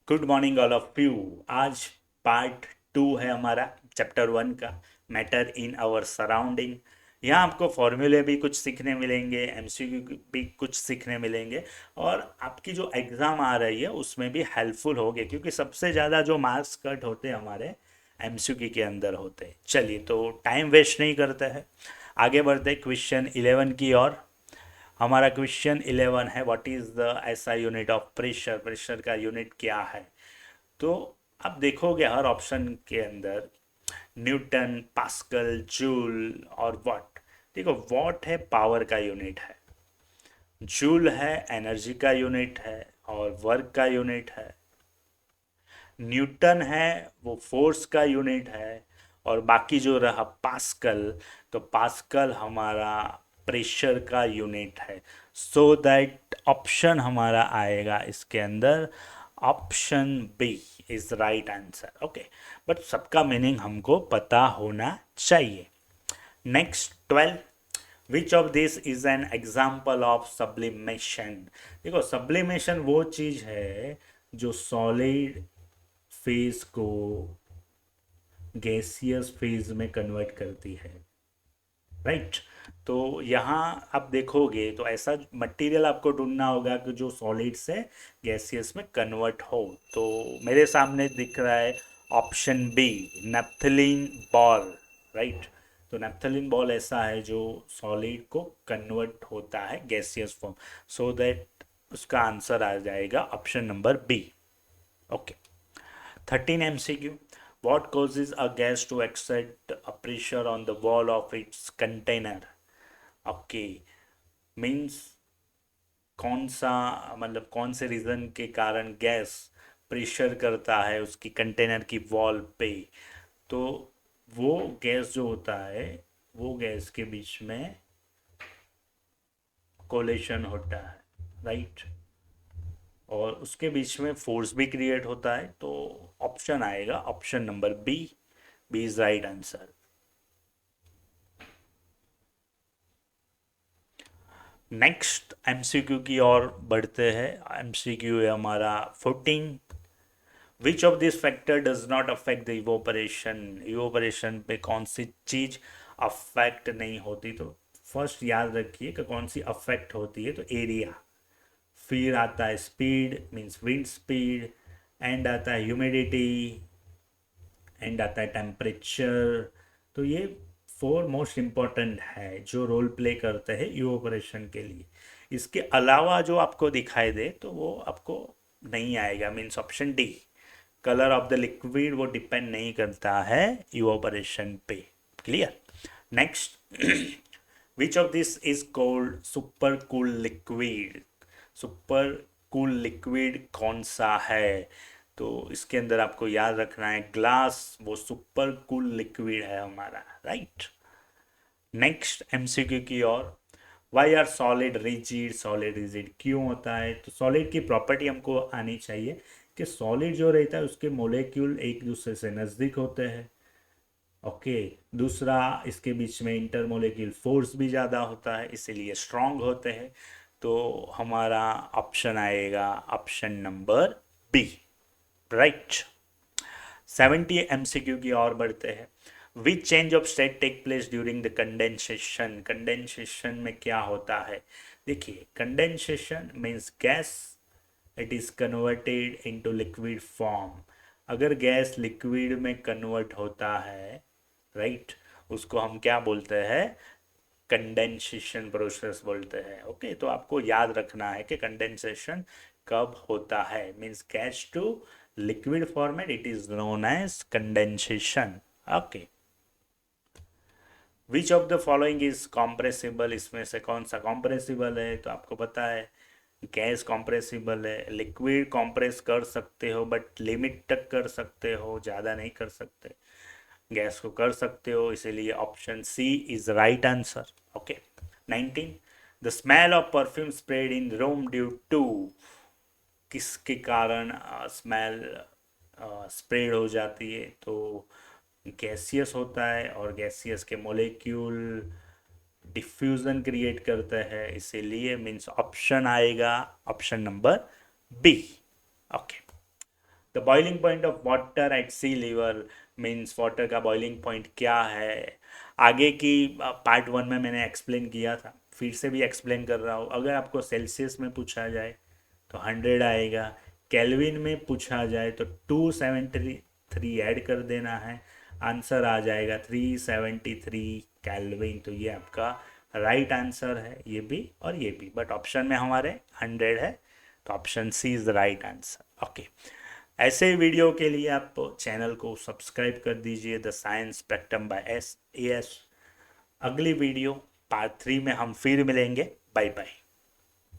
Good morning all of you. आज part 2 है हमारा चैप्टर 1 का, मैटर इन आवर सराउंडिंग। यहाँ आपको फॉर्मूले भी कुछ सीखने मिलेंगे, एमसीक्यू भी कुछ सीखने मिलेंगे, और आपकी जो एग्ज़ाम आ रही है उसमें भी हेल्पफुल होगे, क्योंकि सबसे ज़्यादा जो मार्क्स कट होते हैं हमारे एमसीक्यू के अंदर होते हैं। चलिए, तो टाइम वेस्ट नहीं करते हैं, आगे बढ़ते क्वेश्चन 11 की ओर। हमारा क्वेश्चन 11 है, what is the SI unit of pressure. Pressure का यूनिट क्या है? तो आप देखोगे हर ऑप्शन के अंदर न्यूटन, पास्कल, जूल और वॉट। देखो, वॉट है पावर का यूनिट है, जूल है एनर्जी का यूनिट है और वर्क का यूनिट है, न्यूटन है वो फोर्स का यूनिट है, और बाकी जो रहा पास्कल, तो पास्कल हमारा प्रेशर का यूनिट है। सो दैट ऑप्शन हमारा आएगा इसके अंदर, option B is right answer. Okay, but सबका मीनिंग हमको पता होना चाहिए। Next 12, which of this is an example of sublimation. देखो, सब्लिमेशन वो चीज है जो सॉलिड फेज को गैसियस फेज में कन्वर्ट करती है, राइट। तो यहाँ आप देखोगे तो ऐसा मटेरियल आपको ढूंढना होगा कि जो सॉलिड से गैसियस में कन्वर्ट हो। तो मेरे सामने दिख रहा है option B, naphthalene ball, right. तो नेप्थलीन बॉल ऐसा है जो सॉलिड को कन्वर्ट होता है गैसियस फॉर्म। सो दैट उसका आंसर आ जाएगा option number B. Okay, 13 MCQ. What causes a gas to exert a pressure on the wall of its container? Okay, means कौन सा, मतलब कौन से रीज़न के कारण गैस प्रेशर करता है उसकी कंटेनर की वॉल पे। तो वो गैस जो होता है, वो गैस के बीच में कोलेशन होता है, राइट, और उसके बीच में फोर्स भी क्रिएट होता है। तो ऑप्शन आएगा option number B, B is right answer. Next MCQ की ओर बढ़ते हैं। एमसीक्यू है हमारा 14, which of this factor does not affect the evaporation. Evaporation पे कौन सी चीज अफेक्ट नहीं होती? तो फर्स्ट याद रखिए कि कौन सी अफेक्ट होती है, तो एरिया, फिर आता है speed means wind speed, and आता है ह्यूमिडिटी, एंड आता है टेम्परेचर। तो ये फोर मोस्ट इम्पॉर्टेंट है जो रोल प्ले करते हैं इवोपरेशन के लिए। इसके अलावा जो आपको दिखाई दे तो वो आपको नहीं आएगा, means option D, colour of the liquid वो डिपेंड नहीं करता है इवोपरेशन पे। Clear? Next, which of this is called super cool liquid. Super cool liquid कौन सा है? तो इसके अंदर आपको याद रखना है ग्लास वो सुपर कूल लिक्विड है हमारा, राइट। नेक्स्ट एमसीक्यू की ओर, why are solid rigid. Solid rigid क्यों होता है? तो सॉलिड की प्रॉपर्टी हमको आनी चाहिए कि सॉलिड जो रहता है उसके मोलेक्यूल एक दूसरे से नज़दीक होते हैं। ओके, दूसरा इसके बीच में इंटरमोलेक्यूल फोर्स भी ज़्यादा होता है, इसीलिए स्ट्रांग होते हैं। तो हमारा ऑप्शन आएगा option number B, right. 70 MCQ की ओर बढ़ते हैं। Which change of state take place during the condensation. Condensation में क्या होता है? देखिए, condensation means gas it is converted into liquid form. अगर गैस लिक्विड में कन्वर्ट होता है, राइट, उसको हम क्या बोलते हैं? कंडेंसेशन प्रोसेस बोलते हैं। ओके, तो आपको याद रखना है कि कंडेंसेशन कब होता है, means gas to liquid format, it is known as condensation. Okay, which of the following is compressible. इसमें से कौन सा कॉम्प्रेसिबल है? तो आपको पता है गैस कॉम्प्रेसिबल है, लिक्विड कॉम्प्रेस कर सकते हो बट लिमिट तक कर सकते हो, ज़्यादा नहीं कर सकते। गैस को कर सकते हो, इसीलिए option C is right answer. Okay, 19, the smell of perfume spread in room due to. किसके कारण स्मेल स्प्रेड हो जाती है? तो गैसियस होता है, और गैसियस के मोलेक्यूल डिफ्यूजन क्रिएट करता है, इसीलिए मीन्स ऑप्शन आएगा option number B. Okay, the boiling point of water at sea level means water का बॉइलिंग पॉइंट क्या है। आगे की पार्ट 1 में मैंने एक्सप्लेन किया था, फिर से भी एक्सप्लेन कर रहा हूँ। अगर आपको सेल्सियस में पूछा जाए तो 100 आएगा, केल्विन में पूछा जाए तो 273 ऐड कर देना है, आंसर आ जाएगा 373 केल्विन। तो ये आपका राइट आंसर है, ये भी और ये भी, बट ऑप्शन में हमारे 100 है, तो option C is the right answer. Okay, ऐसे वीडियो के लिए आप चैनल को सब्सक्राइब कर दीजिए, the science spectrum by S A S. अगली वीडियो पार्ट 3 में हम फिर मिलेंगे। Bye bye.